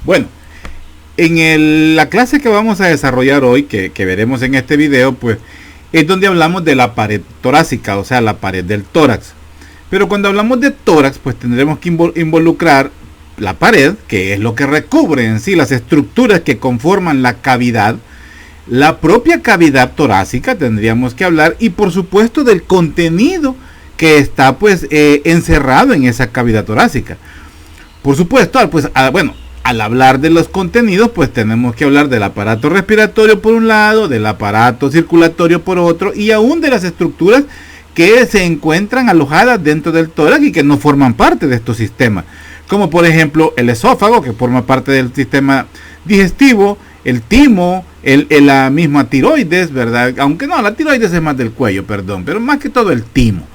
Bueno, la clase que vamos a desarrollar hoy, que veremos en este video, pues es donde hablamos de la pared torácica, o sea, la pared del tórax. Pero cuando hablamos de tórax, pues tendremos que involucrar la pared, que es lo que recubre en sí las estructuras que conforman la cavidad, la propia cavidad torácica tendríamos que hablar, y por supuesto del contenido que está pues encerrado en esa cavidad torácica. Por supuesto, al hablar de los contenidos, pues tenemos que hablar del aparato respiratorio por un lado, del aparato circulatorio por otro, y aún de las estructuras que se encuentran alojadas dentro del tórax y que no forman parte de estos sistemas, como por ejemplo el esófago, que forma parte del sistema digestivo, el timo, la misma tiroides, ¿verdad? Aunque no, la tiroides es más del cuello, perdón, pero más que todo el timo.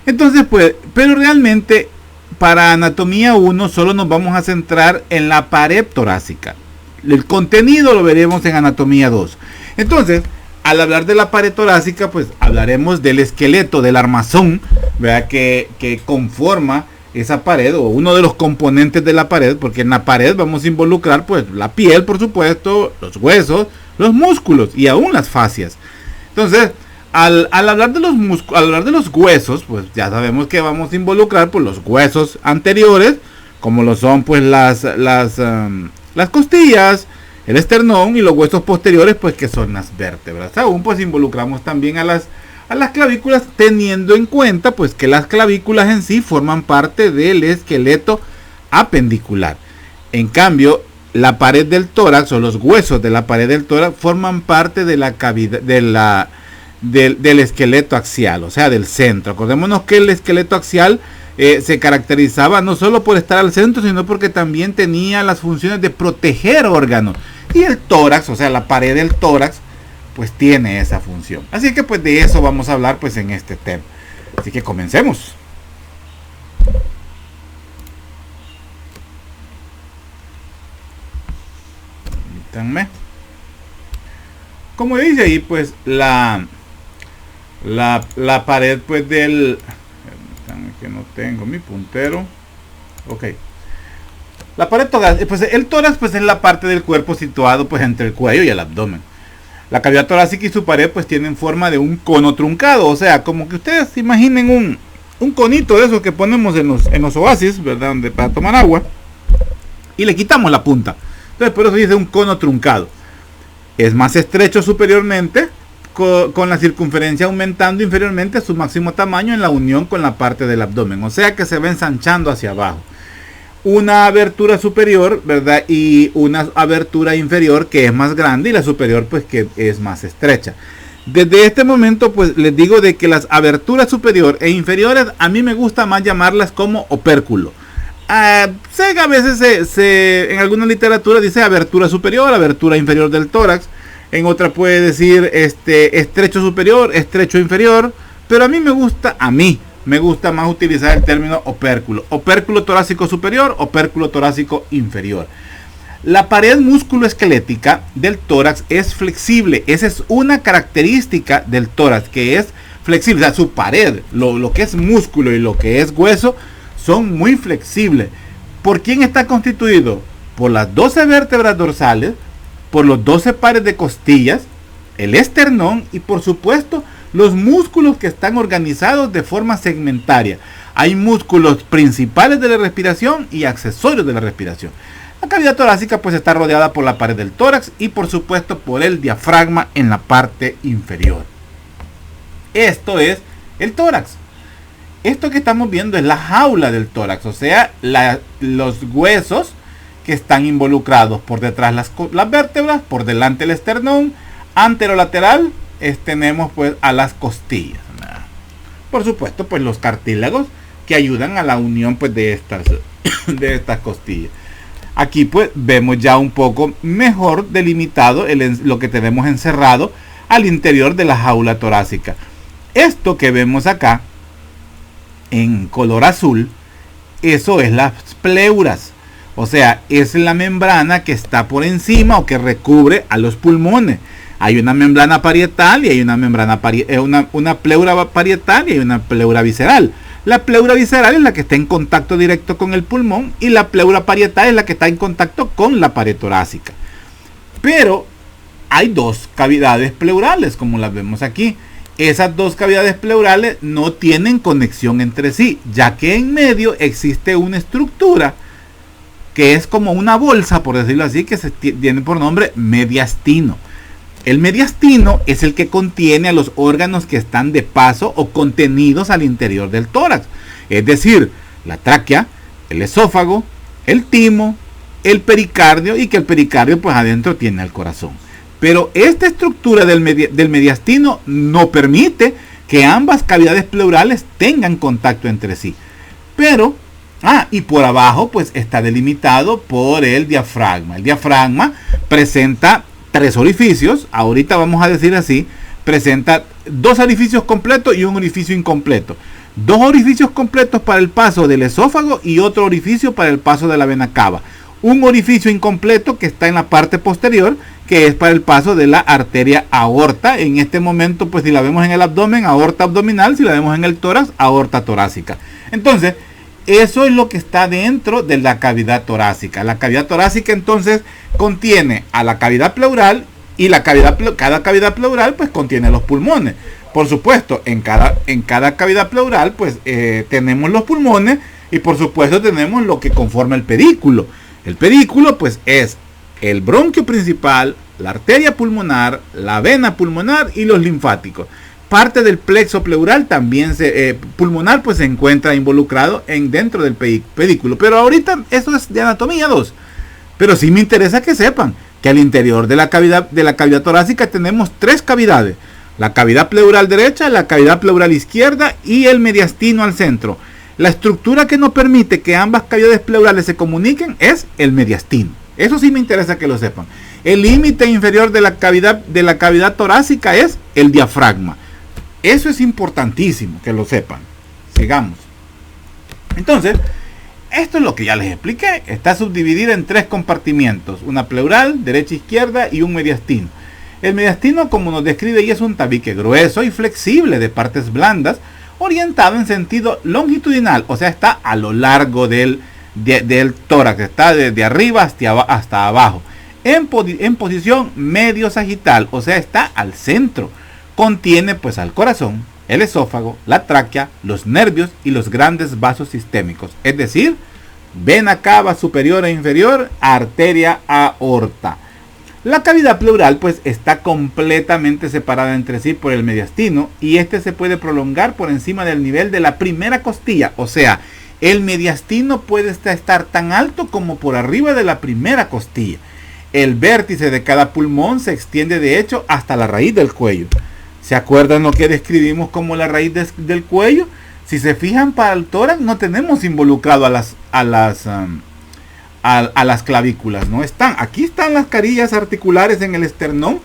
Entonces, pues, pero realmente para anatomía 1 solo nos vamos a centrar en la pared torácica. El contenido lo veremos en anatomía 2. Entonces, al hablar de la pared torácica, pues hablaremos del esqueleto, del armazón, ¿verdad? Que conforma esa pared, o uno de los componentes de la pared, porque en la pared vamos a involucrar pues la piel, por supuesto, los huesos, los músculos y aún las fascias. Entonces, al hablar de los huesos, pues ya sabemos que vamos a involucrar pues los huesos anteriores, como lo son pues las costillas, el esternón, y los huesos posteriores, pues que son las vértebras. Aún pues involucramos también a las clavículas, teniendo en cuenta pues que las clavículas en sí forman parte del esqueleto apendicular. En cambio, la pared del tórax, o los huesos de la pared del tórax, forman parte de la cavidad del esqueleto axial, o sea, del centro. Acordémonos que el esqueleto axial se caracterizaba no solo por estar al centro, sino porque también tenía las funciones de proteger órganos. Y el tórax, o sea, la pared del tórax, pues tiene esa función. Así que pues de eso vamos a hablar pues en este tema. Así que comencemos. Permítanme. Como dice ahí, pues la pared pues del... Permítanme que no tengo mi puntero. Ok. La pared torácica, pues el tórax pues es la parte del cuerpo situado pues entre el cuello y el abdomen. La cavidad torácica y su pared pues tienen forma de un cono truncado, o sea, como que ustedes se imaginen un conito de esos que ponemos en los oasis, ¿verdad? Para tomar agua, y le quitamos la punta. Entonces por eso dice un cono truncado. Es más estrecho superiormente, con la circunferencia aumentando inferiormente a su máximo tamaño en la unión con la parte del abdomen, o sea que se va ensanchando hacia abajo. Una abertura superior, ¿verdad? Y una abertura inferior que es más grande, y la superior pues que es más estrecha. Desde este momento pues les digo de que las aberturas superior e inferiores a mí me gusta más llamarlas como opérculo. Sé que a veces en alguna literatura dice abertura superior, abertura inferior del tórax. En otra puede decir estrecho superior, estrecho inferior. Pero a mí me gusta más utilizar el término opérculo. Opérculo torácico superior, opérculo torácico inferior. La pared musculoesquelética del tórax es flexible. Esa es una característica del tórax, que es flexible. O sea, su pared, lo que es músculo y lo que es hueso, son muy flexibles. ¿Por quién está constituido? Por las 12 vértebras dorsales, por los 12 pares de costillas, el esternón y por supuesto los músculos que están organizados de forma segmentaria. Hay músculos principales de la respiración y accesorios de la respiración. La cavidad torácica pues está rodeada por la pared del tórax y por supuesto por el diafragma en la parte inferior. Esto es el tórax. Esto que estamos viendo es la jaula del tórax, o sea, los huesos que están involucrados. Por detrás las vértebras, por delante el esternón, anterolateral tenemos pues a las costillas. Por supuesto pues los cartílagos que ayudan a la unión pues de estas costillas. Aquí pues vemos ya un poco mejor delimitado lo que tenemos encerrado al interior de la jaula torácica. Esto que vemos acá en color azul, eso es las pleuras. O sea, es la membrana que está por encima o que recubre a los pulmones. Hay una membrana parietal y hay una membrana una pleura parietal y hay una pleura visceral. La pleura visceral es la que está en contacto directo con el pulmón y la pleura parietal es la que está en contacto con la pared torácica. Pero hay dos cavidades pleurales, como las vemos aquí. Esas dos cavidades pleurales no tienen conexión entre sí, ya que en medio existe una estructura que es como una bolsa, por decirlo así, que se tiene por nombre mediastino. El mediastino es el que contiene a los órganos que están de paso o contenidos al interior del tórax, es decir, la tráquea, el esófago, el timo, el pericardio, y que el pericardio pues adentro tiene el corazón. Pero esta estructura del mediastino no permite que ambas cavidades pleurales tengan contacto entre sí. Pero, y por abajo pues está delimitado por el diafragma. El diafragma presenta 3 orificios, ahorita vamos a decir así, presenta 2 orificios completos y un orificio incompleto. 2 orificios completos para el paso del esófago y otro orificio para el paso de la vena cava. Un orificio incompleto que está en la parte posterior, que es para el paso de la arteria aorta. En este momento, pues si la vemos en el abdomen, aorta abdominal; si la vemos en el tórax, aorta torácica. Entonces, eso es lo que está dentro de la cavidad torácica. La cavidad torácica entonces contiene a la cavidad pleural, y cada cavidad pleural pues contiene los pulmones. Por supuesto, en cada cavidad pleural pues tenemos los pulmones, y por supuesto tenemos lo que conforma el pedículo. El pedículo pues es el bronquio principal, la arteria pulmonar, la vena pulmonar y los linfáticos. Parte del plexo pleural también pulmonar pues se encuentra involucrado dentro del pedículo. Pero ahorita eso es de anatomía 2. Pero sí me interesa que sepan que al interior de la cavidad torácica tenemos 3 cavidades: la cavidad pleural derecha, la cavidad pleural izquierda y el mediastino al centro. La estructura que nos permite que ambas cavidades pleurales se comuniquen es el mediastino. Eso sí me interesa que lo sepan. El límite inferior de la cavidad torácica es el diafragma. Eso es importantísimo que lo sepan. Sigamos. Entonces, esto es lo que ya les expliqué. Está subdividida en 3 compartimientos: una pleural, derecha, izquierda, y un mediastino. El mediastino, como nos describe ahí, es un tabique grueso y flexible de partes blandas, orientado en sentido longitudinal, o sea, está a lo largo del tórax, está desde arriba hasta abajo, en posición medio sagital, o sea, está al centro. Contiene pues al corazón, el esófago, la tráquea, los nervios y los grandes vasos sistémicos, es decir, vena cava superior e inferior, arteria aorta. La cavidad pleural pues está completamente separada entre sí por el mediastino, y este se puede prolongar por encima del nivel de la primera costilla, o sea, el mediastino puede estar tan alto como por arriba de la primera costilla. El vértice de cada pulmón se extiende de hecho hasta la raíz del cuello. ¿Se acuerdan lo que describimos como la raíz del cuello? Si se fijan, para el tórax no tenemos involucrado a las clavículas, no están. Aquí están las carillas articulares en el esternón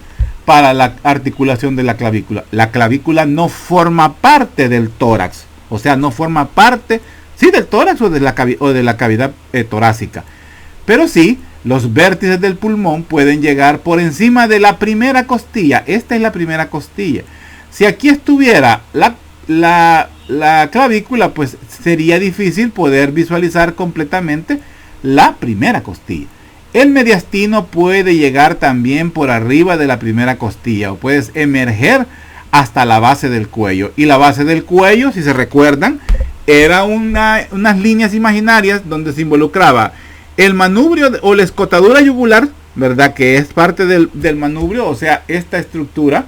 para la articulación de la clavícula. La clavícula no forma parte del tórax, o sea, no forma parte, sí, del tórax o de la cavidad torácica, pero sí, los vértices del pulmón pueden llegar por encima de la primera costilla. Esta es la primera costilla. Si aquí estuviera la clavícula, pues sería difícil poder visualizar completamente la primera costilla. El mediastino puede llegar también por arriba de la primera costilla, o puedes emerger hasta la base del cuello. Y la base del cuello, si se recuerdan, era unas líneas imaginarias donde se involucraba el manubrio o la escotadura yugular, ¿verdad? Que es parte del manubrio, o sea, esta estructura,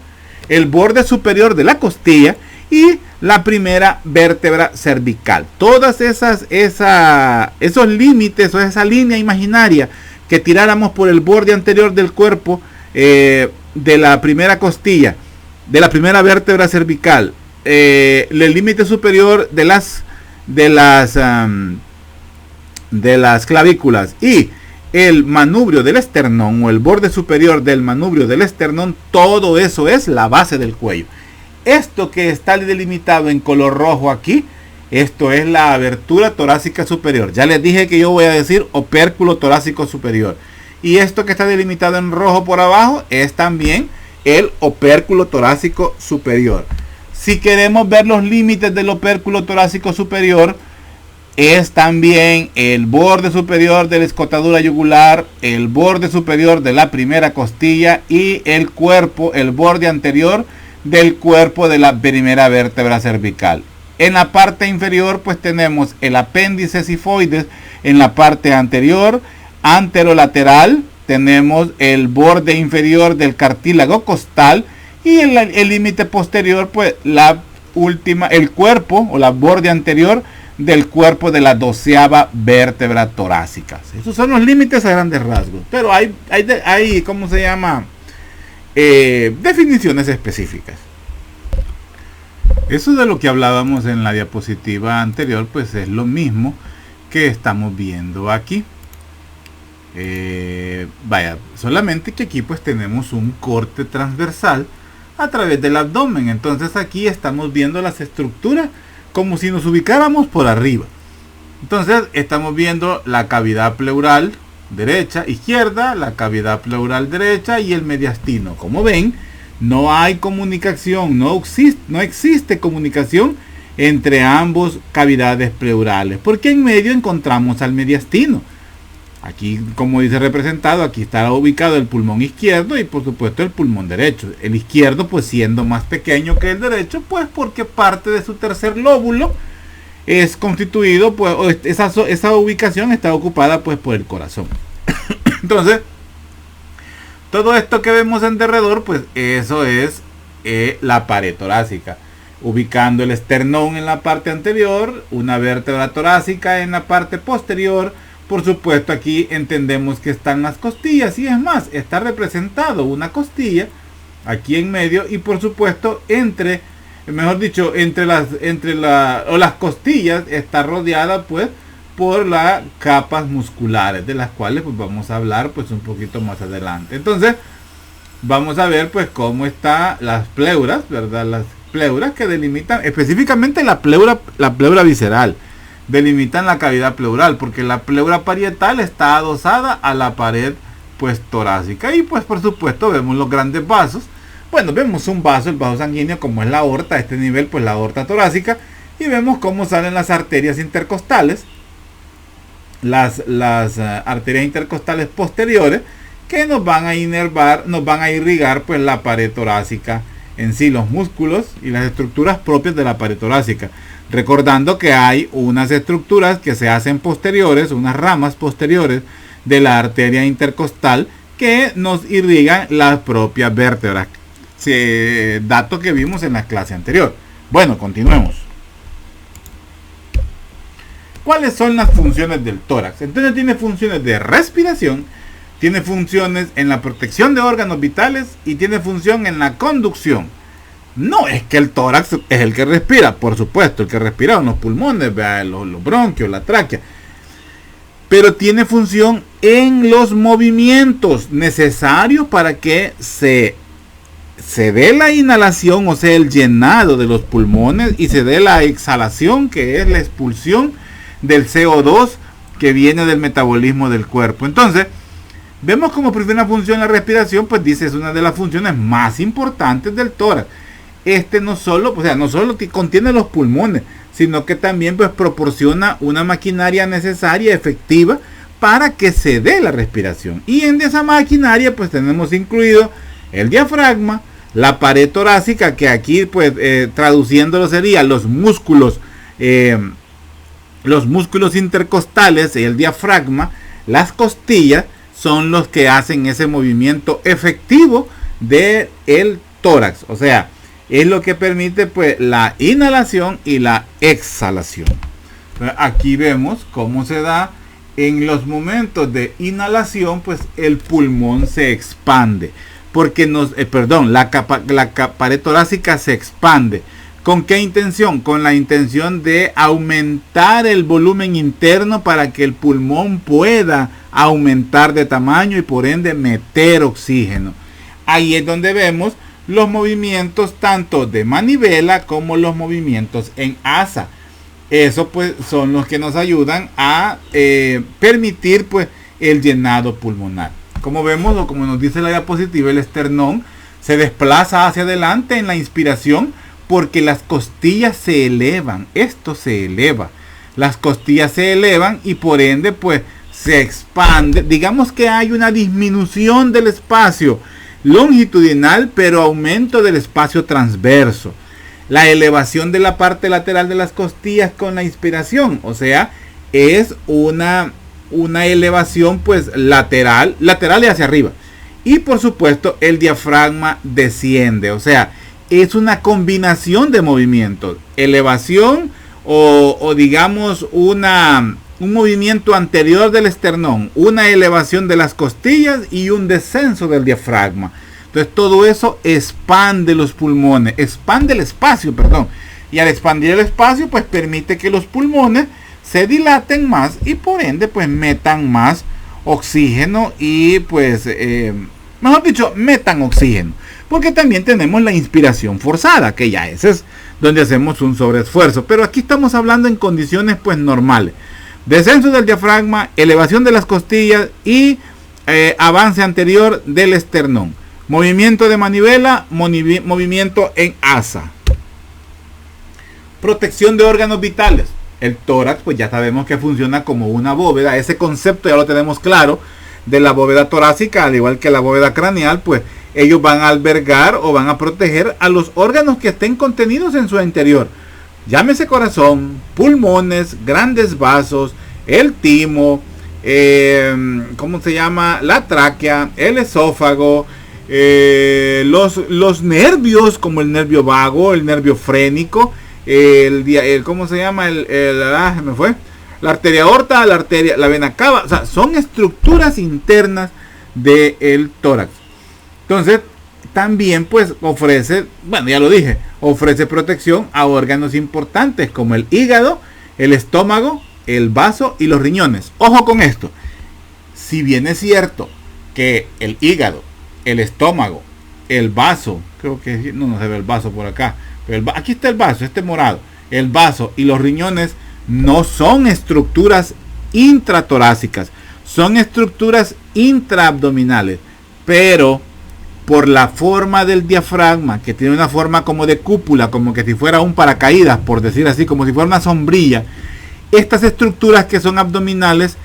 el borde superior de la costilla y la primera vértebra cervical. Todas esos límites o esa línea imaginaria que tiráramos por el borde anterior del cuerpo, de la primera costilla, de la primera vértebra cervical, el límite superior de las clavículas y el manubrio del esternón o el borde superior del manubrio del esternón, todo eso es la base del cuello. Esto que está delimitado en color rojo aquí, esto es la abertura torácica superior. Ya les dije que yo voy a decir opérculo torácico superior. Y esto que está delimitado en rojo por abajo es también el opérculo torácico superior. Si queremos ver los límites del opérculo torácico superior, es también el borde superior de la escotadura yugular, el borde superior de la primera costilla y el cuerpo, el borde anterior del cuerpo de la primera vértebra cervical. En la parte inferior pues tenemos el apéndice sifoides en la parte anterior, anterolateral, tenemos el borde inferior del cartílago costal y el límite posterior pues el cuerpo o la borde anterior del cuerpo de la 12ª vértebra torácica. Esos son los límites a grandes rasgos, pero hay ¿cómo se llama? Definiciones específicas. Eso de lo que hablábamos en la diapositiva anterior, pues es lo mismo que estamos viendo aquí. Solamente que aquí pues tenemos un corte transversal a través del abdomen. Entonces aquí estamos viendo las estructuras como si nos ubicáramos por arriba. Entonces estamos viendo la cavidad pleural derecha, izquierda, la cavidad pleural derecha y el mediastino. Como ven, no hay comunicación, no existe comunicación entre ambos cavidades pleurales, porque en medio encontramos al mediastino. Aquí, como dice representado, aquí está ubicado el pulmón izquierdo y por supuesto el pulmón derecho. El izquierdo pues siendo más pequeño que el derecho, pues porque parte de su tercer lóbulo es constituido, pues esa ubicación está ocupada pues por el corazón. Entonces, todo esto que vemos en derredor, pues eso es la pared torácica. Ubicando el esternón en la parte anterior, una vértebra torácica en la parte posterior. Por supuesto aquí entendemos que están las costillas y es más, está representado una costilla aquí en medio y por supuesto entre las costillas está rodeada pues por las capas musculares de las cuales pues vamos a hablar pues un poquito más adelante. Entonces vamos a ver pues cómo están las pleuras, ¿verdad? Las pleuras que delimitan específicamente la pleura visceral. Delimitan la cavidad pleural porque la pleura parietal está adosada a la pared pues torácica y pues por supuesto vemos los grandes vasos. Bueno, vemos un vaso, el vaso sanguíneo como es la aorta, a este nivel pues la aorta torácica, y vemos cómo salen las arterias intercostales, las arterias intercostales posteriores que nos van a irrigar pues la pared torácica en sí, los músculos y las estructuras propias de la pared torácica. Recordando que hay unas estructuras que se hacen posteriores, unas ramas posteriores de la arteria intercostal que nos irrigan las propias vértebras. Dato que vimos en la clase anterior. Bueno, continuemos. ¿Cuáles son las funciones del tórax? Entonces tiene funciones de respiración, tiene funciones en la protección de órganos vitales y tiene función en la conducción. No es que el tórax es el que respira, por supuesto, el que respira son los pulmones, los bronquios, la tráquea. Pero tiene función en los movimientos necesarios para que se dé la inhalación, o sea, el llenado de los pulmones, y se dé la exhalación, que es la expulsión del CO2 que viene del metabolismo del cuerpo. Entonces, vemos como primera función la respiración, pues dice, es una de las funciones más importantes del tórax. No solo contiene los pulmones, sino que también pues proporciona una maquinaria necesaria, efectiva, para que se dé la respiración. Y en esa maquinaria pues tenemos incluido el diafragma, la pared torácica, que aquí pues traduciéndolo sería los músculos intercostales, el diafragma, las costillas, son los que hacen ese movimiento efectivo del tórax. O sea, es lo que permite pues la inhalación y la exhalación. Aquí vemos cómo se da en los momentos de inhalación, pues el pulmón se expande, porque la pared torácica se expande. ¿Con qué intención? Con la intención de aumentar el volumen interno para que el pulmón pueda aumentar de tamaño y por ende meter oxígeno. Ahí es donde vemos los movimientos tanto de manivela como los movimientos en asa. Eso pues son los que nos ayudan a permitir pues el llenado pulmonar. Como vemos, o como nos dice la diapositiva, el esternón se desplaza hacia adelante en la inspiración porque las costillas se elevan, esto se eleva, las costillas se elevan y por ende pues se expande, digamos que hay una disminución del espacio longitudinal pero aumento del espacio transverso. La elevación de la parte lateral de las costillas con la inspiración, o sea, es una elevación pues lateral y hacia arriba. Y por supuesto el diafragma desciende, o sea, es una combinación de movimientos, elevación o digamos un movimiento anterior del esternón, una elevación de las costillas y un descenso del diafragma. Entonces todo eso expande los pulmones, expande el espacio, perdón. Y al expandir el espacio, pues permite que los pulmones se dilaten más y por ende, pues metan más oxígeno y pues, mejor dicho, metan oxígeno. Porque también tenemos la inspiración forzada, que ya ese es donde hacemos un sobreesfuerzo. Pero aquí estamos hablando en condiciones pues normales. Descenso del diafragma, elevación de las costillas y avance anterior del esternón. Movimiento de manivela, movimiento en asa. Protección de órganos vitales. El tórax, pues ya sabemos que funciona como una bóveda. Ese concepto ya lo tenemos claro de la bóveda torácica, al igual que la bóveda craneal, pues ellos van a albergar o van a proteger a los órganos que estén contenidos en su interior. Llámese corazón, pulmones, grandes vasos, el timo, ¿cómo se llama? La tráquea, el esófago, los nervios como el nervio vago, el nervio frénico, ¿cómo se llama? Me fue. La arteria aorta, la vena cava, o sea, son estructuras internas del tórax. Entonces, también pues ofrece, bueno, ya lo dije, ofrece protección a órganos importantes como el hígado, el estómago, el vaso y los riñones. Ojo con esto. Si bien es cierto que el hígado, el estómago, el vaso, creo que no se ve el vaso por acá, pero aquí está el vaso, este morado, el vaso y los riñones no son estructuras intratorácicas, son estructuras intraabdominales, pero por la forma del diafragma, que tiene una forma como de cúpula, como que si fuera un paracaídas, por decir así, como si fuera una sombrilla, estas estructuras que son abdominales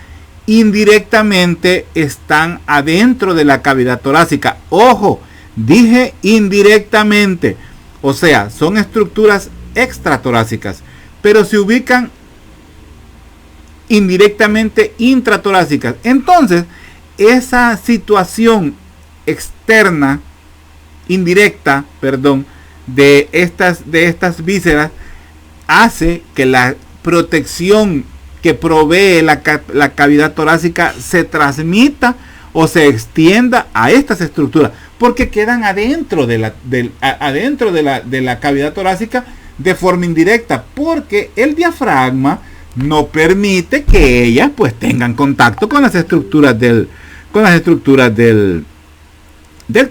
indirectamente están adentro de la cavidad torácica. Ojo, dije indirectamente, o sea, son estructuras extratorácicas, pero se ubican indirectamente intratorácicas. Entonces, esa situación externa, indirecta, perdón, de estas vísceras hace que la protección que provee la cavidad torácica se transmita o se extienda a estas estructuras, porque quedan adentro de la cavidad torácica de forma indirecta, porque el diafragma no permite que ellas pues tengan contacto con las estructuras del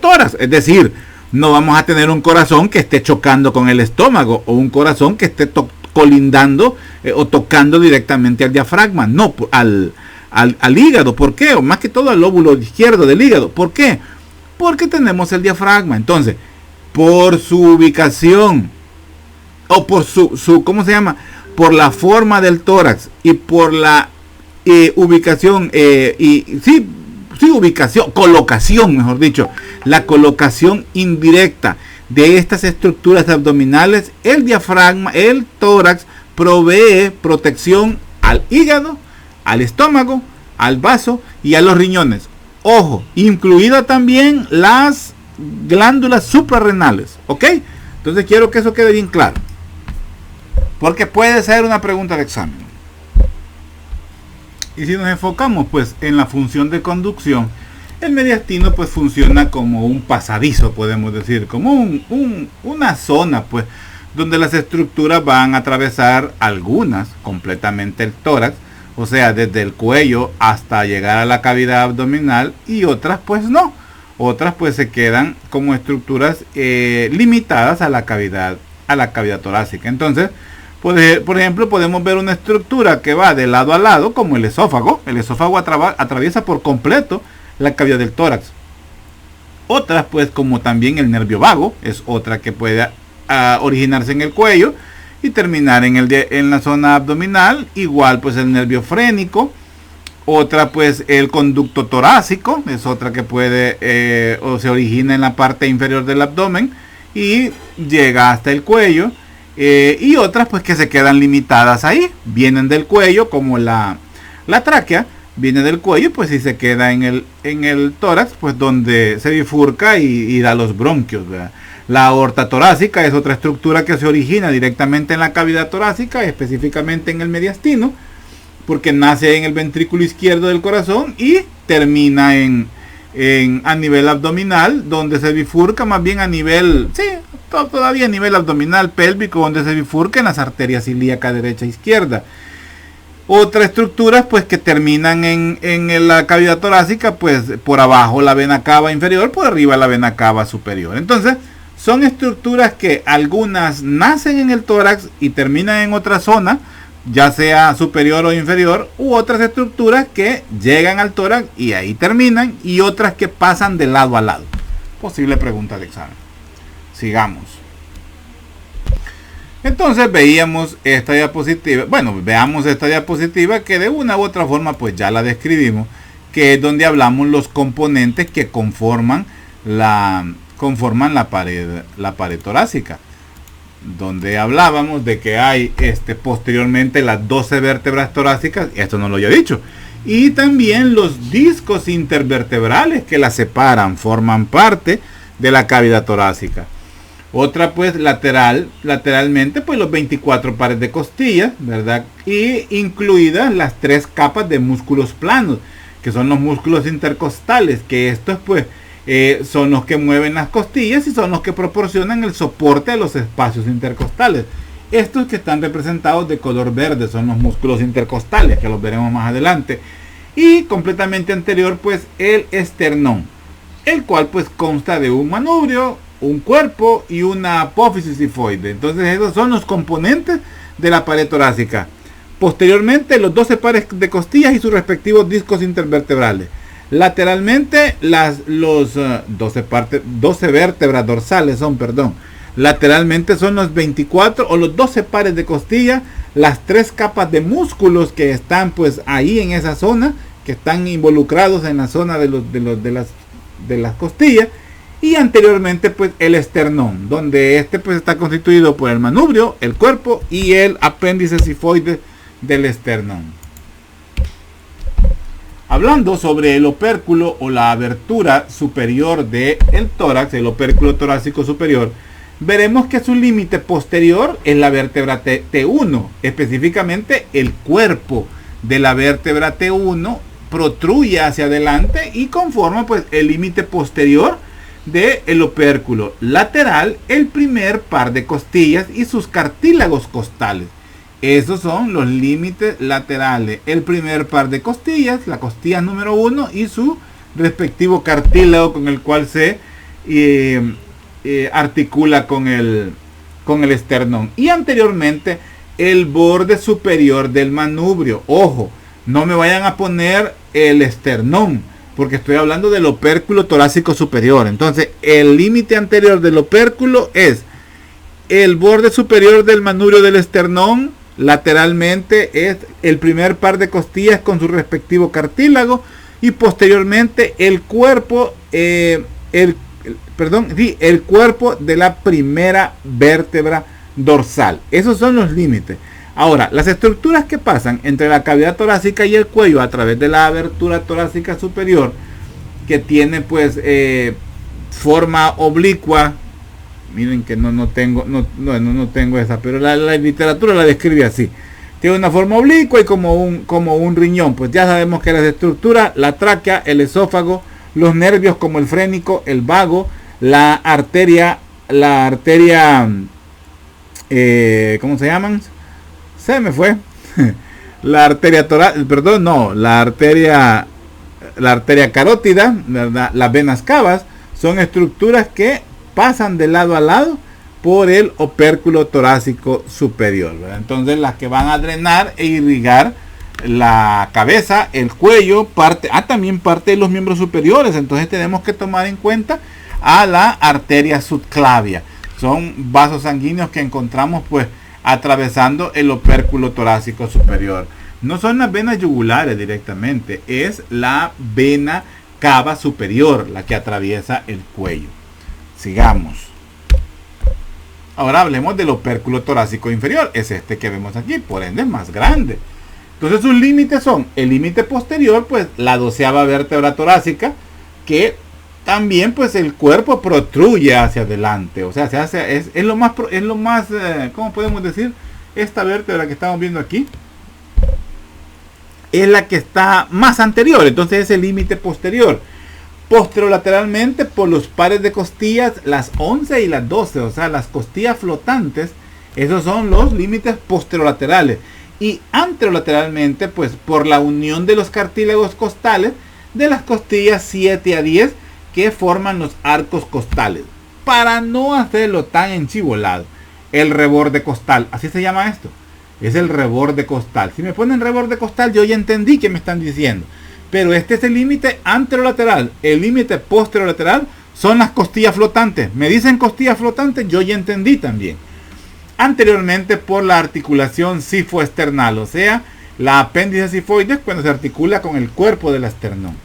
tórax. Es decir, no vamos a tener un corazón que esté chocando con el estómago o un corazón que esté colindando o tocando directamente al diafragma, no al hígado. ¿Por qué? O más que todo al lóbulo izquierdo del hígado. ¿Por qué? Porque tenemos el diafragma. Entonces, por su ubicación o por su ¿cómo se llama? Por la forma del tórax y por la ubicación colocación, mejor dicho, la colocación indirecta de estas estructuras abdominales, el diafragma, el tórax provee protección al hígado, al estómago, al vaso y a los riñones. Ojo, incluida también las glándulas suprarrenales, ¿ok? Entonces quiero que eso quede bien claro, porque puede ser una pregunta de examen. Y si nos enfocamos pues en la función de conducción, el mediastino pues funciona como un pasadizo, podemos decir, como una zona pues donde las estructuras van a atravesar, algunas completamente el tórax, o sea, desde el cuello hasta llegar a la cavidad abdominal, y otras pues no, otras pues se quedan como estructuras limitadas a la cavidad torácica. Entonces, por ejemplo, podemos ver una estructura que va de lado a lado, como el esófago. El esófago atraviesa por completo la cavidad del tórax. Otras, pues, como también el nervio vago, es otra que puede originarse en el cuello y terminar en la zona abdominal. Igual pues el nervio frénico. Otra pues el conducto torácico, es otra que puede o se origina en la parte inferior del abdomen y llega hasta el cuello. Y otras pues que se quedan limitadas ahí, vienen del cuello, como la tráquea viene del cuello, pues y se queda en el tórax, pues donde se bifurca y da los bronquios, ¿verdad? La aorta torácica es otra estructura que se origina directamente en la cavidad torácica, específicamente en el mediastino, porque nace en el ventrículo izquierdo del corazón y termina a nivel abdominal, donde se bifurca más bien a nivel, sí, todavía a nivel abdominal pélvico, donde se bifurca en las arterias ilíaca derecha e izquierda. Otras estructuras pues que terminan en la cavidad torácica, pues por abajo la vena cava inferior, por arriba la vena cava superior. Entonces son estructuras que algunas nacen en el tórax y terminan en otra zona, ya sea superior o inferior, u otras estructuras que llegan al tórax y ahí terminan, y otras que pasan de lado a lado. Posible pregunta de examen. Sigamos. Entonces veíamos esta diapositiva, veamos esta diapositiva que de una u otra forma pues ya la describimos, que es donde hablamos los componentes que conforman la pared torácica, donde hablábamos de que hay posteriormente las 12 vértebras torácicas, esto no lo había dicho, y también los discos intervertebrales que la separan, forman parte de la cavidad torácica. Otra pues lateralmente pues los 24 pares de costillas, ¿verdad? Y incluidas las 3 capas de músculos planos, que son los músculos intercostales, que estos pues son los que mueven las costillas y son los que proporcionan el soporte a los espacios intercostales. Estos que están representados de color verde son los músculos intercostales, que los veremos más adelante. Y completamente anterior pues el esternón, el cual pues consta de un manubrio, un cuerpo y una apófisis sifoide. Entonces esos son los componentes de la pared torácica. Posteriormente los 12 pares de costillas y sus respectivos discos intervertebrales. Lateralmente los 12 vértebras dorsales lateralmente son los 24 o los 12 pares de costillas, las 3 capas de músculos que están pues ahí en esa zona, que están involucrados en la zona de las costillas, y anteriormente pues el esternón, donde pues está constituido por el manubrio, el cuerpo y el apéndice sifoide del esternón. Hablando sobre el opérculo o la abertura superior del tórax, el opérculo torácico superior, veremos que su límite posterior es la vértebra T1, específicamente el cuerpo de la vértebra T1 protruye hacia adelante y conforma pues el límite posterior del opérculo lateral, el primer par de costillas y sus cartílagos costales. Esos son los límites laterales, el primer par de costillas, la costilla número 1 y su respectivo cartílago con el cual se articula con el esternón. Y anteriormente el borde superior del manubrio. Ojo, no me vayan a poner el esternón, porque estoy hablando del opérculo torácico superior. Entonces el límite anterior del opérculo es el borde superior del manubrio del esternón. Lateralmente es el primer par de costillas con su respectivo cartílago, y posteriormente el cuerpo el cuerpo de la primera vértebra dorsal. Esos son los límites. Ahora, las estructuras que pasan entre la cavidad torácica y el cuello a través de la abertura torácica superior, que tiene pues forma oblicua. Miren que no tengo esa, pero la literatura la describe así. Tiene una forma oblicua y como un riñón. Pues ya sabemos que las estructuras, la tráquea, el esófago, los nervios como el frénico, el vago, la arteria, ¿cómo se llaman? Se me fue. La arteria la arteria carótida, ¿verdad? Las venas cavas son estructuras que pasan de lado a lado por el opérculo torácico superior, ¿verdad? Entonces las que van a drenar e irrigar la cabeza, el cuello, también parte de los miembros superiores. Entonces tenemos que tomar en cuenta a la arteria subclavia. son vasos sanguíneos que encontramos pues atravesando el opérculo torácico superior. No son las venas yugulares directamente, es la vena cava superior la que atraviesa el cuello. Sigamos. Ahora hablemos del opérculo torácico inferior, es este que vemos aquí, por ende es más grande. Entonces sus límites son el límite posterior, pues la 12ª vértebra torácica, que también pues el cuerpo protruye hacia adelante, o sea, es lo más, ¿cómo podemos decir? Esta vértebra que estamos viendo aquí es la que está más anterior, entonces es el límite posterior. Posterolateralmente por los pares de costillas, las 11 y las 12, o sea, las costillas flotantes, esos son los límites posterolaterales. Y anterolateralmente, pues por la unión de los cartílagos costales de las costillas 7 a 10 que forman los arcos costales. Para no hacerlo tan enchivolado, el reborde costal, así se llama esto, es el reborde costal. Si me ponen reborde costal, yo ya entendí qué me están diciendo. Pero este es el límite anterolateral. El límite posterolateral son las costillas flotantes. Me dicen costillas flotantes, yo ya entendí también. Anteriormente por la articulación sifoesternal, o sea, la apéndice sifoides cuando se articula con el cuerpo del esternón.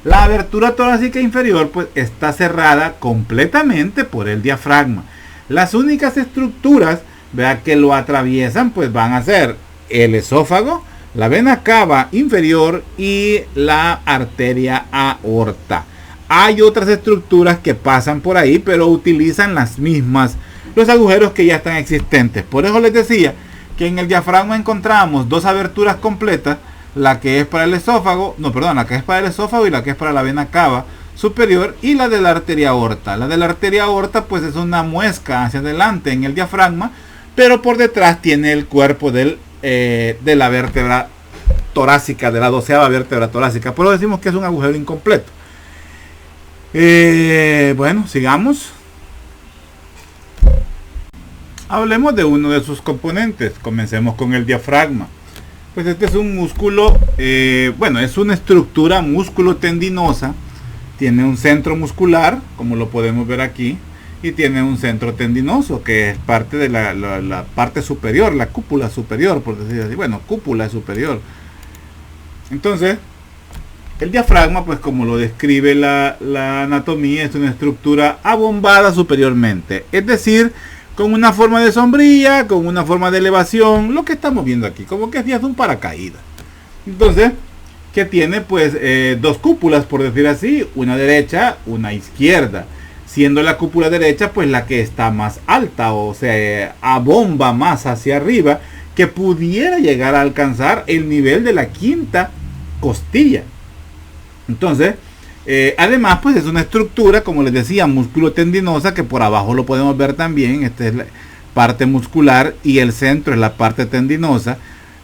La abertura torácica inferior pues está cerrada completamente por el diafragma. Las únicas estructuras, vea, que lo atraviesan pues van a ser el esófago, la vena cava inferior y la arteria aorta. Hay otras estructuras que pasan por ahí, pero utilizan los agujeros que ya están existentes. Por eso les decía que en el diafragma encontramos dos aberturas completas, la que es para el esófago, la que es para el esófago y la que es para la vena cava superior, y la de la arteria aorta. La de la arteria aorta pues es una muesca hacia adelante en el diafragma, pero por detrás tiene el cuerpo de la vértebra torácica, de la 12ª vértebra torácica. Por eso decimos que es un agujero incompleto. Bueno, sigamos. Hablemos de uno de sus componentes. Comencemos con el diafragma. Pues este es un músculo, es una estructura músculo-tendinosa. Tiene un centro muscular, como lo podemos ver aquí, y tiene un centro tendinoso, que es parte de la parte superior, la cúpula superior, por decir así. Bueno, cúpula superior. Entonces, el diafragma, pues como lo describe la anatomía, es una estructura abombada superiormente. Es decir, con una forma de sombrilla, con una forma de elevación, lo que estamos viendo aquí, como que es un paracaídas. Entonces, que tiene pues dos cúpulas, por decir así, una derecha, una izquierda. Siendo la cúpula derecha pues la que está más alta, o sea, abomba más hacia arriba, que pudiera llegar a alcanzar el nivel de la 5ª costilla. Entonces, además pues es una estructura, como les decía, músculo tendinosa, que por abajo lo podemos ver también. Esta es la parte muscular y el centro es la parte tendinosa,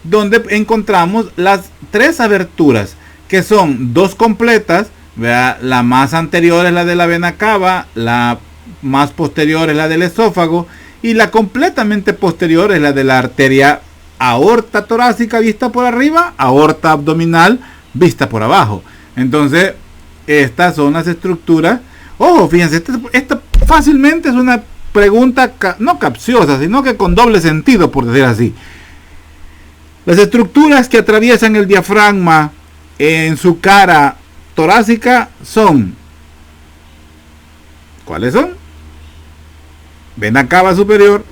donde encontramos las 3 aberturas, que son 2 completas. Vea, la más anterior es la de la vena cava, la más posterior es la del esófago y la completamente posterior es la de la arteria aorta torácica vista por arriba, aorta abdominal vista por abajo. Entonces, estas son las estructuras. Ojo, fíjense, esta fácilmente es una pregunta no capciosa, sino que con doble sentido, por decir así. Las estructuras que atraviesan el diafragma en su cara torácica son, ¿cuáles son? Vena cava superior,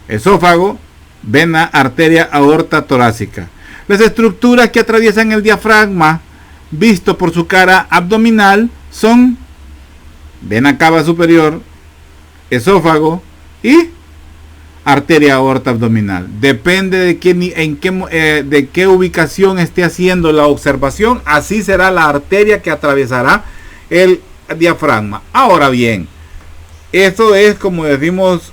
esófago, vena, arteria, aorta torácica. Las estructuras que atraviesan el diafragma visto por su cara abdominal son vena cava superior, esófago y arteria aorta abdominal. Depende de de qué ubicación esté haciendo la observación, así será la arteria que atravesará el diafragma. Ahora bien, esto es, como decimos,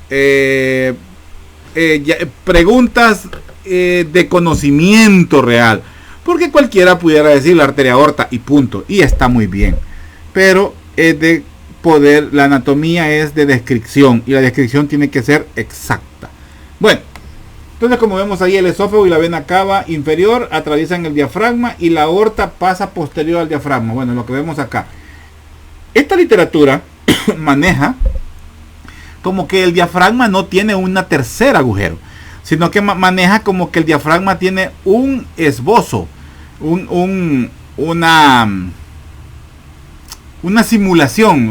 preguntas de conocimiento real, porque cualquiera pudiera decir la arteria aorta y punto, y está muy bien, pero es de poder, la anatomía es de descripción y la descripción tiene que ser exacta. Bueno, entonces como vemos ahí, el esófago y la vena cava inferior atraviesan el diafragma y la aorta pasa posterior al diafragma. Bueno, lo que vemos acá, esta literatura maneja como que el diafragma no tiene un tercer agujero, sino que maneja como que el diafragma tiene un esbozo, una simulación,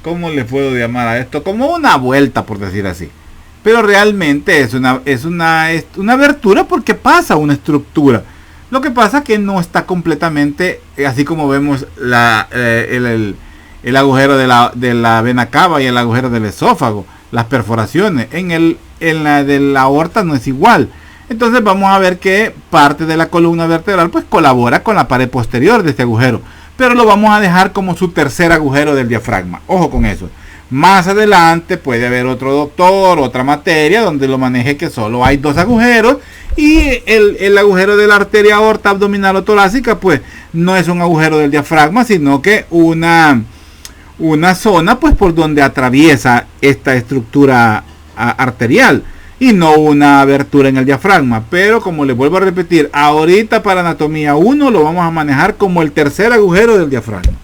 ¿cómo le puedo llamar a esto? Como una vuelta, por decir así. Pero realmente es una abertura porque pasa una estructura. Lo que pasa es que no está completamente, así como vemos el agujero de la vena cava y el agujero del esófago, las perforaciones. En la de la aorta no es igual. Entonces vamos a ver que parte de la columna vertebral pues colabora con la pared posterior de este agujero, pero lo vamos a dejar como su tercer agujero del diafragma. Ojo con eso. Más adelante puede haber otro doctor, otra materia donde lo maneje que solo hay dos agujeros, y el agujero de la arteria aorta abdominal o torácica pues no es un agujero del diafragma, sino que una zona pues por donde atraviesa esta estructura arterial, y no una abertura en el diafragma. Pero como les vuelvo a repetir, ahorita para anatomía 1 lo vamos a manejar como el tercer agujero del diafragma.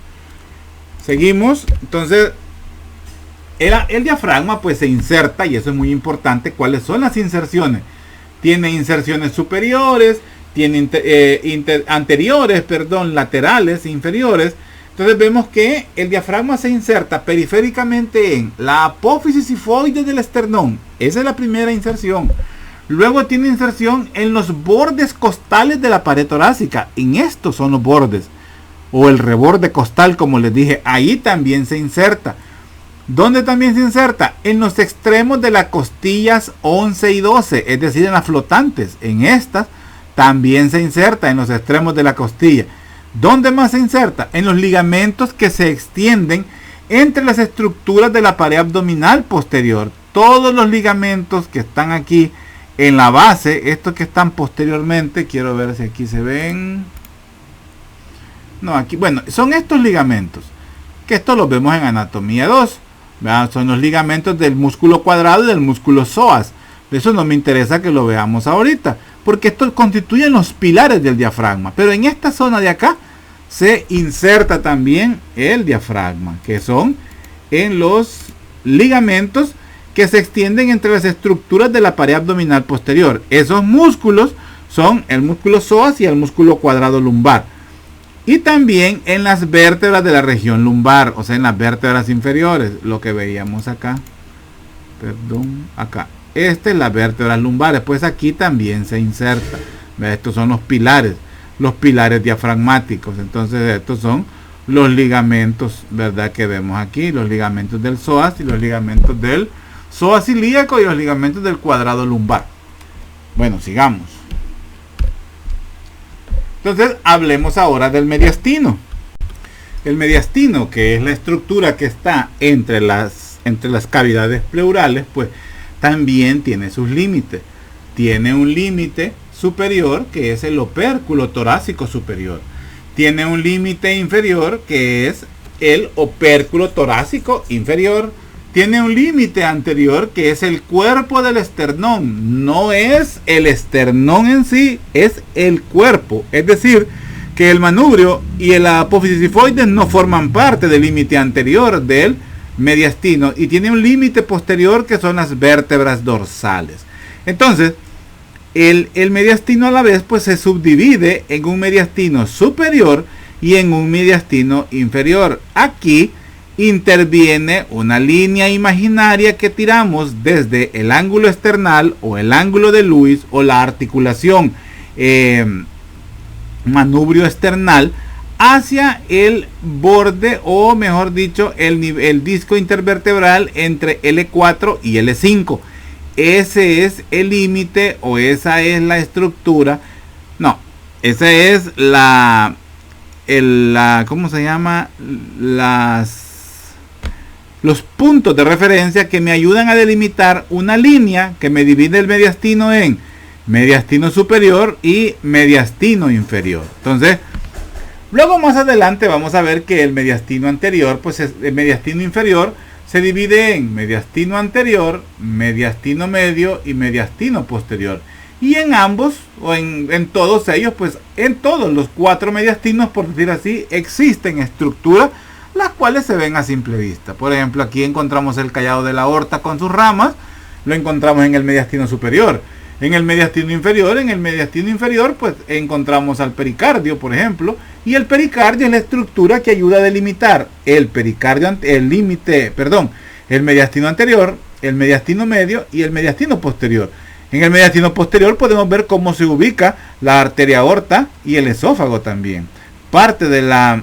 Seguimos. Entonces el diafragma pues se inserta, y eso es muy importante. ¿Cuáles son las inserciones? Tiene inserciones superiores, tiene anteriores, laterales, inferiores. Entonces vemos que el diafragma se inserta periféricamente en la apófisis sifoide del esternón. Esa es la primera inserción. Luego tiene inserción en los bordes costales de la pared torácica. En estos son los bordes, o el reborde costal, como les dije. Ahí también se inserta. ¿Dónde también se inserta? En los extremos de las costillas 11 y 12, es decir, en las flotantes. En estas también se inserta en los extremos de la costilla. ¿Dónde más se inserta? En los ligamentos que se extienden entre las estructuras de la pared abdominal posterior. Todos los ligamentos que están aquí en la base, estos que están posteriormente, quiero ver si aquí se ven. No, aquí, bueno, son estos ligamentos, que estos los vemos en anatomía 2. ¿Verdad? Son los ligamentos del músculo cuadrado y del músculo psoas. De eso no me interesa que lo veamos ahorita, porque estos constituyen los pilares del diafragma. Pero en esta zona de acá se inserta también el diafragma, que son en los ligamentos que se extienden entre las estructuras de la pared abdominal posterior. Esos músculos son el músculo psoas y el músculo cuadrado lumbar. Y también en las vértebras de la región lumbar, o sea, en las vértebras inferiores, lo que veíamos acá. Acá. Esta es las vértebras lumbares, pues aquí también se inserta. Estos son los pilares diafragmáticos. Entonces estos son los ligamentos, ¿verdad? Que vemos aquí, los ligamentos del psoas y los ligamentos del psoas ilíaco y los ligamentos del cuadrado lumbar. Bueno, sigamos. Entonces hablemos ahora del mediastino. El mediastino, que es la estructura que está entre las cavidades pleurales, pues también tiene sus límites. Tiene un límite superior, que es el opérculo torácico superior. Tiene un límite inferior, que es el opérculo torácico inferior. Tiene un límite anterior, que es el cuerpo del esternón. No es el esternón en sí, es el cuerpo. Es decir, que el manubrio y el apófisis sifoides no forman parte del límite anterior del mediastino. Y tiene un límite posterior, que son las vértebras dorsales. Entonces, el mediastino a la vez pues se subdivide en un mediastino superior y en un mediastino inferior. Aquí interviene una línea imaginaria que tiramos desde el ángulo esternal o el ángulo de Lewis o la articulación manubrio esternal hacia el borde, o mejor dicho, el disco intervertebral entre L4 y L5. Ese es el límite, o esa es la estructura. No, esa es ¿cómo se llama? Los puntos de referencia que me ayudan a delimitar una línea que me divide el mediastino en mediastino superior y mediastino inferior. Entonces, luego más adelante vamos a ver que el mediastino anterior, pues el mediastino inferior se divide en mediastino anterior, mediastino medio y mediastino posterior. Y en ambos, o en todos ellos, pues en todos los 4 mediastinos, por decir así, existen estructuras las cuales se ven a simple vista. Por ejemplo, aquí encontramos el callado de la aorta con sus ramas, lo encontramos en el mediastino superior. En el mediastino inferior, pues encontramos al pericardio, por ejemplo, y el pericardio es la estructura que ayuda a delimitar el mediastino anterior, el mediastino medio y el mediastino posterior. En el mediastino posterior podemos ver cómo se ubica la arteria aorta y el esófago también. Parte de la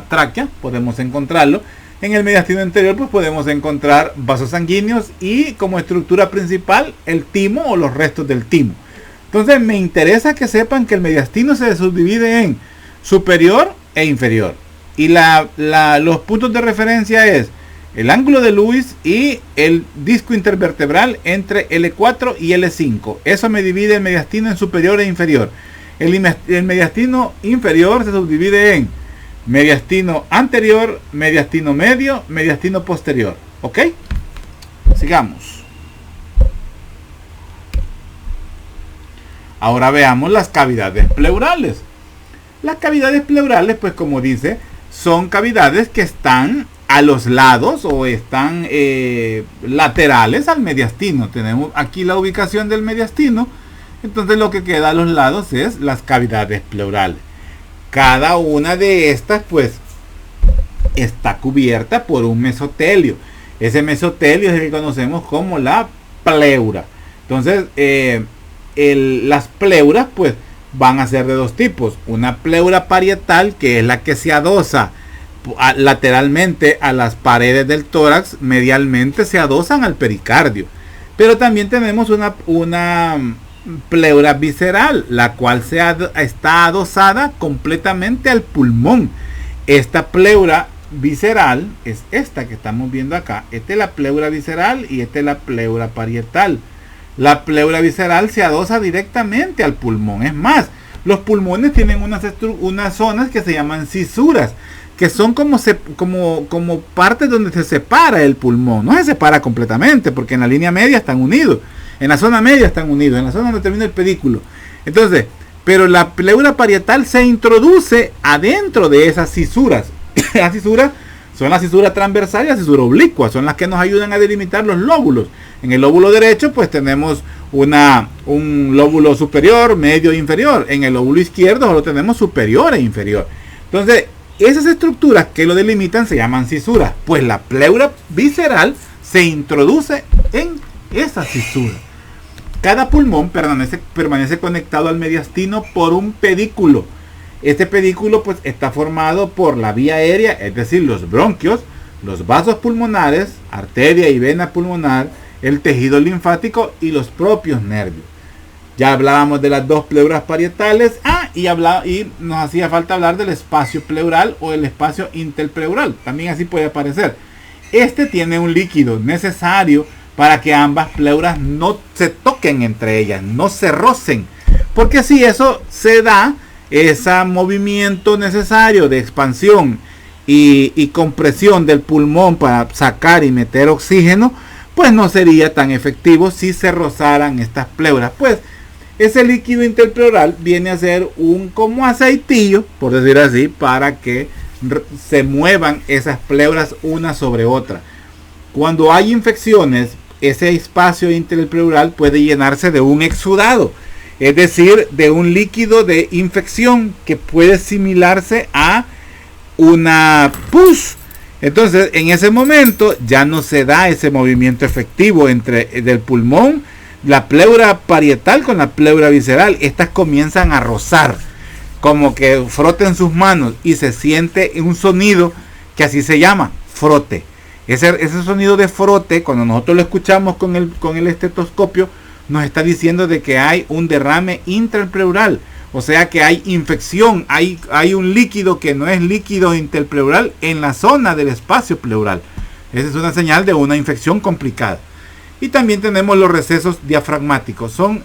tráquea podemos encontrarlo. En el mediastino anterior pues podemos encontrar vasos sanguíneos y como estructura principal el timo o los restos del timo. Entonces me interesa que sepan que el mediastino se subdivide en superior e inferior. Y los puntos de referencia es el ángulo de Lewis y el disco intervertebral entre L4 y L5. Eso me divide el mediastino en superior e inferior. El mediastino inferior se subdivide en mediastino anterior, mediastino medio, mediastino posterior. ¿Ok? Sigamos. Ahora veamos las cavidades pleurales. Las cavidades pleurales, pues como dice, son cavidades que están a los lados o están laterales al mediastino. Tenemos aquí la ubicación del mediastino. Entonces lo que queda a los lados es las cavidades pleurales. Cada una de estas pues está cubierta por un mesotelio. Ese mesotelio es el que conocemos como la pleura. Entonces las pleuras pues van a ser de dos tipos. Una pleura parietal, que es la que se adosa lateralmente a las paredes del tórax, medialmente se adosan al pericardio. Pero también tenemos una pleura visceral, la cual está adosada completamente al pulmón. Esta pleura visceral es esta que estamos viendo acá. Esta es la pleura visceral y esta es la pleura parietal. La pleura visceral se adosa directamente al pulmón. Es más, los pulmones tienen unas zonas que se llaman cisuras, que son como partes donde se separa el pulmón. No se separa completamente, porque en la línea media están unidos. En la zona media están unidos, en la zona donde termina el pedículo. Entonces, pero la pleura parietal se introduce adentro de esas cisuras. Las cisuras son las cisuras transversales y las cisuras oblicuas, son las que nos ayudan a delimitar los lóbulos. En el lóbulo derecho, pues tenemos un lóbulo superior, medio e inferior. En el lóbulo izquierdo solo tenemos superior e inferior. Entonces, esas estructuras que lo delimitan se llaman cisuras. Pues la pleura visceral se introduce en esa cisura. Cada pulmón permanece conectado al mediastino por un pedículo. Este pedículo pues está formado por la vía aérea, es decir, los bronquios, los vasos pulmonares, arteria y vena pulmonar, el tejido linfático y los propios nervios. Ya hablábamos de las dos pleuras parietales. Y nos hacía falta hablar del espacio pleural o el espacio interpleural. También así puede aparecer. Este tiene un líquido necesario para que ambas pleuras no se toquen entre ellas, no se rocen. Porque si eso se da, ese movimiento necesario de expansión y compresión del pulmón para sacar y meter oxígeno, pues no sería tan efectivo si se rozaran estas pleuras. Pues ese líquido interpleural viene a ser un como aceitillo, por decir así, para que se muevan esas pleuras una sobre otra. Cuando hay infecciones, ese espacio interpleural puede llenarse de un exudado, es decir, de un líquido de infección que puede asimilarse a una pus. Entonces, en ese momento ya no se da ese movimiento efectivo del pulmón, la pleura parietal con la pleura visceral. Estas comienzan a rozar, como que froten sus manos, y se siente un sonido que así se llama, frote. Ese sonido de frote, cuando nosotros lo escuchamos con el estetoscopio, nos está diciendo de que hay un derrame intrapleural, o sea que hay infección, hay un líquido que no es líquido interpleural en la zona del espacio pleural. Esa es una señal de una infección complicada. Y también tenemos los recesos diafragmáticos. Son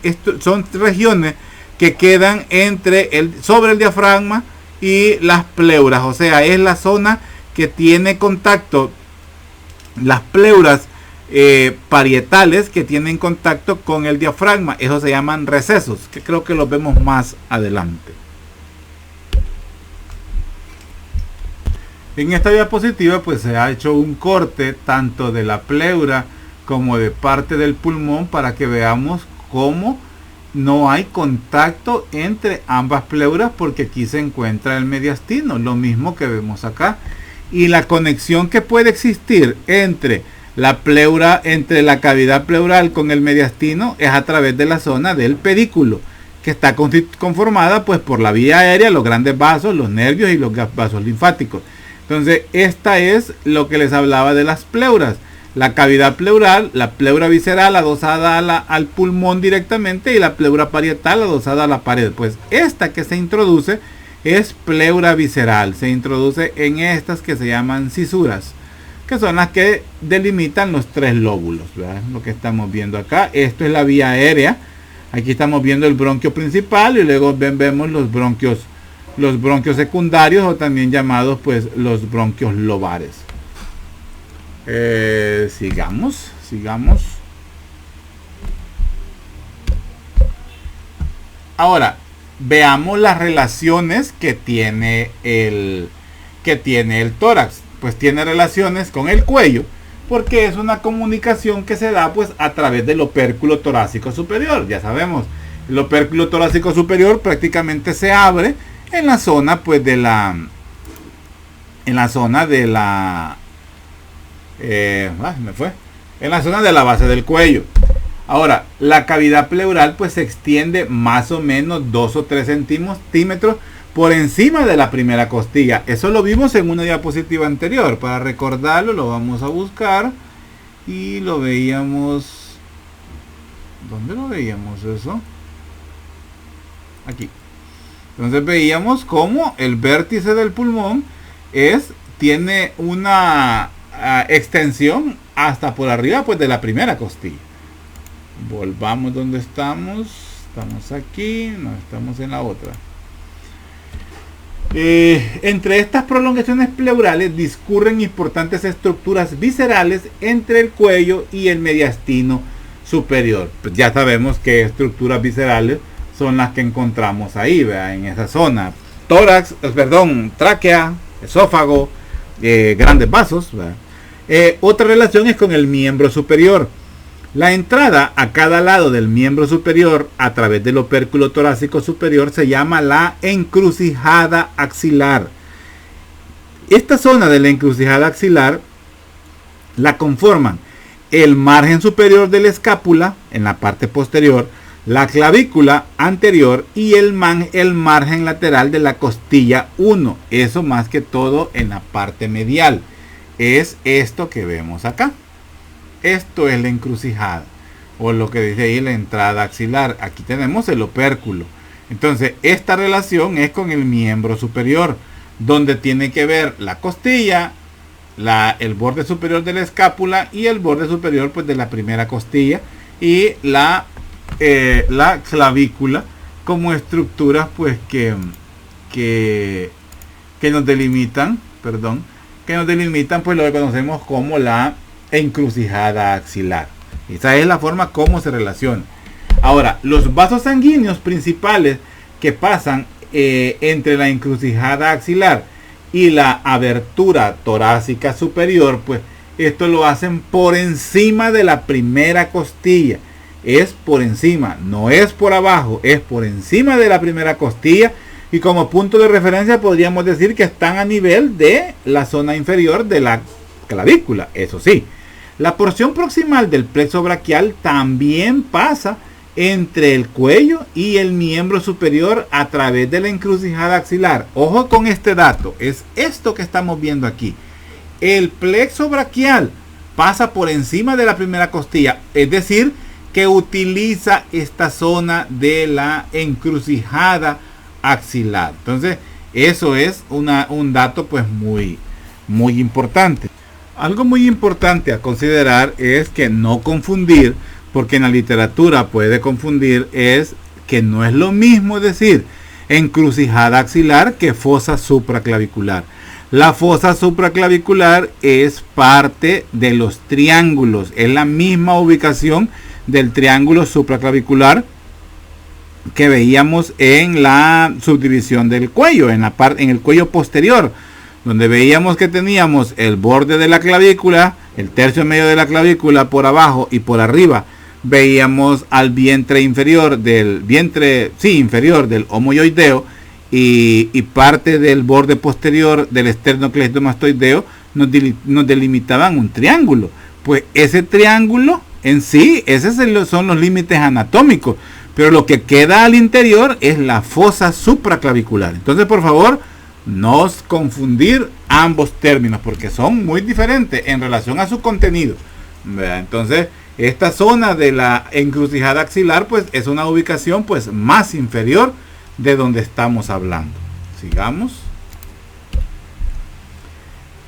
regiones que quedan sobre el diafragma y las pleuras, o sea, es la zona que tiene contacto, las pleuras parietales que tienen contacto con el diafragma. Esos se llaman recesos, que creo que los vemos más adelante. En esta diapositiva pues se ha hecho un corte tanto de la pleura como de parte del pulmón para que veamos cómo no hay contacto entre ambas pleuras, porque aquí se encuentra el mediastino, lo mismo que vemos acá. Y la conexión que puede existir entre la pleura, entre la cavidad pleural con el mediastino, es a través de la zona del pedículo, que está conformada pues por la vía aérea, los grandes vasos, los nervios y los vasos linfáticos. Entonces, esta es lo que les hablaba de las pleuras. La cavidad pleural, la pleura visceral adosada al pulmón directamente, y la pleura parietal adosada a la pared. Pues esta que se introduce es pleura visceral. Se introduce en estas que se llaman cisuras, que son las que delimitan los tres lóbulos, ¿verdad? Lo que estamos viendo acá. Esto es la vía aérea. Aquí estamos viendo el bronquio principal y luego vemos los bronquios secundarios, o también llamados pues los bronquios lobares. Sigamos. Ahora veamos las relaciones que tiene el tórax. Pues tiene relaciones con el cuello, porque es una comunicación que se da pues a través del opérculo torácico superior. Ya sabemos, el opérculo torácico superior prácticamente se abre en la zona pues en la zona de la base del cuello. Ahora, la cavidad pleural pues se extiende más o menos 2 o 3 centímetros por encima de la primera costilla. Eso lo vimos en una diapositiva anterior. Para recordarlo, lo vamos a buscar. Y lo veíamos. ¿Dónde lo veíamos eso? Aquí. Entonces veíamos cómo el vértice del pulmón tiene una extensión hasta por arriba pues de la primera costilla. Volvamos donde estamos. Estamos aquí, no estamos en la otra. Entre estas prolongaciones pleurales discurren importantes estructuras viscerales entre el cuello y el mediastino superior. Pues ya sabemos qué estructuras viscerales son las que encontramos ahí, ¿verdad? En esa zona. Tráquea, esófago, grandes vasos, ¿verdad? Otra relación es con el miembro superior. La entrada a cada lado del miembro superior a través del opérculo torácico superior se llama la encrucijada axilar. Esta zona de la encrucijada axilar la conforman el margen superior de la escápula en la parte posterior, la clavícula anterior y el margen lateral de la costilla 1. Eso más que todo en la parte medial. Es esto que vemos acá. Esto es la encrucijada, o lo que dice ahí la entrada axilar. Aquí tenemos el opérculo. Entonces esta relación es con el miembro superior, donde tiene que ver la costilla, el borde superior de la escápula y el borde superior pues de la primera costilla, y la clavícula como estructuras pues que nos delimitan, pues lo que conocemos como la encrucijada axilar. Esa es la forma como se relaciona. Ahora, los vasos sanguíneos principales que pasan entre la encrucijada axilar y la abertura torácica superior, pues esto lo hacen por encima de la primera costilla. Es por encima, no es por abajo, es por encima de la primera costilla, y como punto de referencia podríamos decir que están a nivel de la zona inferior de la clavícula. Eso sí, la porción proximal del plexo braquial también pasa entre el cuello y el miembro superior a través de la encrucijada axilar. Ojo con este dato, es esto que estamos viendo aquí. El plexo braquial pasa por encima de la primera costilla, es decir, que utiliza esta zona de la encrucijada axilar. Entonces, eso es un dato pues muy importante. Algo muy importante a considerar es que no confundir, porque en la literatura puede confundir, es que no es lo mismo decir encrucijada axilar que fosa supraclavicular. La fosa supraclavicular es parte de los triángulos, es la misma ubicación del triángulo supraclavicular que veíamos en la subdivisión del cuello, en el cuello posterior, donde veíamos que teníamos el borde de la clavícula, el tercio medio de la clavícula por abajo y por arriba veíamos al vientre inferior del inferior del homoioideo y parte del borde posterior del esternocleidomastoideo nos delimitaban un triángulo. Pues ese triángulo en sí, esos son los límites anatómicos, pero lo que queda al interior es la fosa supraclavicular. Entonces, por favor, no confundir ambos términos porque son muy diferentes en relación a su contenido, ¿verdad? Entonces, esta zona de la encrucijada axilar pues es una ubicación pues más inferior de donde estamos hablando. Sigamos.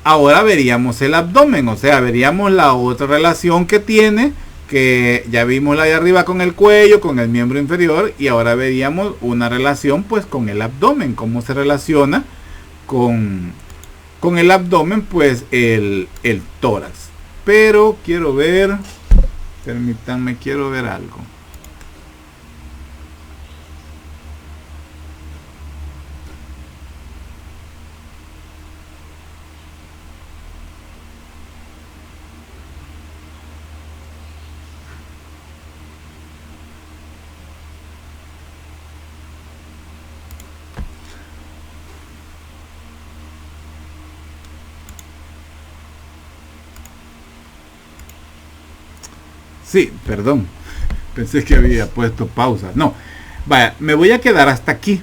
Ahora veríamos el abdomen, o sea, veríamos la otra relación que tiene, que ya vimos la de arriba con el cuello, con el miembro inferior, y ahora veríamos una relación pues con el abdomen, cómo se relaciona con el abdomen pues el tórax. Pero quiero ver, permítanme, quiero ver algo. Sí, perdón. Pensé que había puesto pausa. No, vaya, me voy a quedar hasta aquí.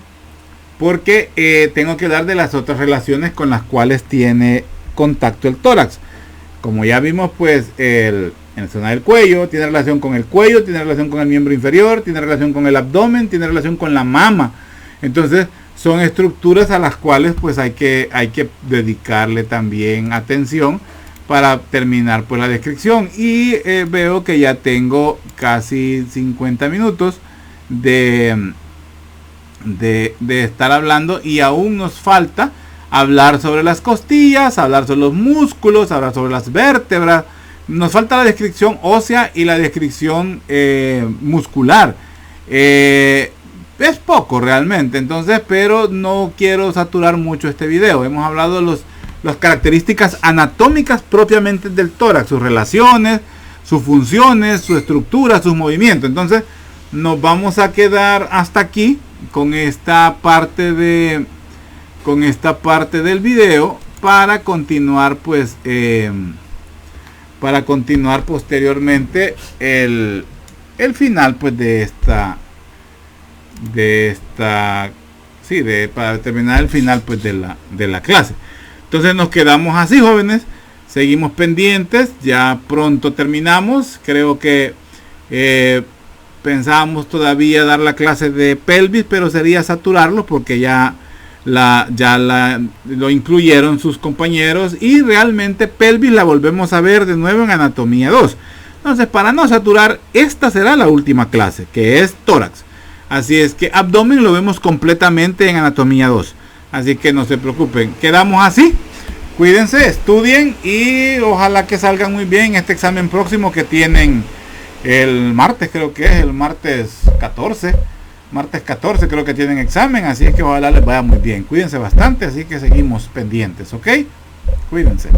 Porque tengo que hablar de las otras relaciones con las cuales tiene contacto el tórax. Como ya vimos, pues, en la zona del cuello, tiene relación con el cuello, tiene relación con el miembro inferior, tiene relación con el abdomen, tiene relación con la mama. Entonces, son estructuras a las cuales, pues, hay que dedicarle también atención para terminar pues la descripción. Y veo que ya tengo casi 50 minutos de estar hablando y aún nos falta hablar sobre las costillas, hablar sobre los músculos, hablar sobre las vértebras. Nos falta la descripción ósea y la descripción muscular. Es poco realmente, entonces, pero no quiero saturar mucho este video. Hemos hablado de las características anatómicas propiamente del tórax, sus relaciones, sus funciones, su estructura, sus movimientos. Entonces nos vamos a quedar hasta aquí con esta parte del video para continuar pues posteriormente el final pues para terminar el final pues de la clase. Entonces nos quedamos así, jóvenes, seguimos pendientes, ya pronto terminamos. Creo que pensábamos todavía dar la clase de pelvis, pero sería saturarlo porque ya lo incluyeron sus compañeros y realmente pelvis la volvemos a ver de nuevo en anatomía 2. Entonces, para no saturar, esta será la última clase, que es tórax. Así es que abdomen lo vemos completamente en anatomía 2. Así que no se preocupen, quedamos así. Cuídense, estudien y ojalá que salgan muy bien este examen próximo que tienen el martes, creo que es el martes 14. Martes 14 creo que tienen examen, así que ojalá les vaya muy bien. Cuídense bastante, así que seguimos pendientes, ¿ok? Cuídense.